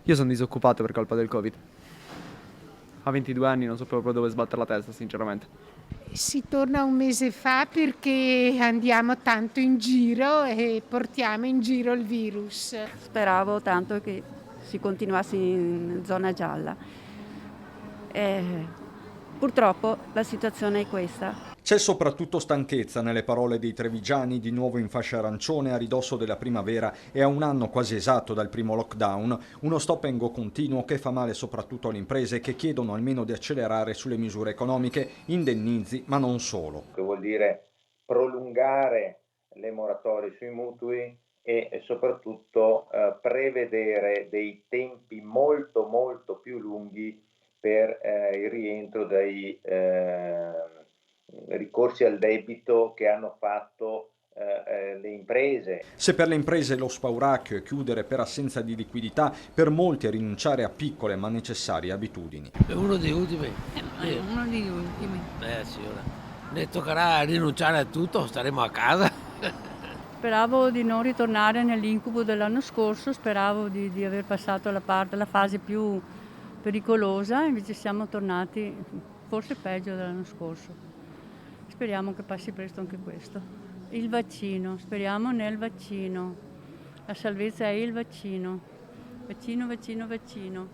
Io sono disoccupato per colpa del Covid. A 22 anni non so proprio dove sbattere la testa, sinceramente. Si torna un mese fa perché andiamo tanto in giro e portiamo in giro il virus. Speravo tanto che si continuasse in zona gialla. Eh, Purtroppo la situazione è questa. C'è soprattutto stanchezza nelle parole dei trevigiani di nuovo in fascia arancione a ridosso della primavera e a un anno quasi esatto dal primo lockdown, uno stop and go continuo che fa male soprattutto alle imprese che chiedono almeno di accelerare sulle misure economiche, indennizi, ma non solo. Che vuol dire prolungare le moratorie sui mutui e soprattutto prevedere dei tempi molto più lunghi per il rientro dai ricorsi al debito che hanno fatto le imprese. Se per le imprese lo spauracchio è chiudere per assenza di liquidità, per molti è rinunciare a piccole ma necessarie abitudini. È uno degli ultimi. È uno degli ultimi. Signora. Ne toccherà rinunciare a tutto, staremo a casa. Speravo di non ritornare nell'incubo dell'anno scorso, speravo di aver passato la fase più pericolosa, invece siamo tornati forse peggio dell'anno scorso. Speriamo che passi presto anche questo. Il vaccino, speriamo nel vaccino. La salvezza è il vaccino. Vaccino.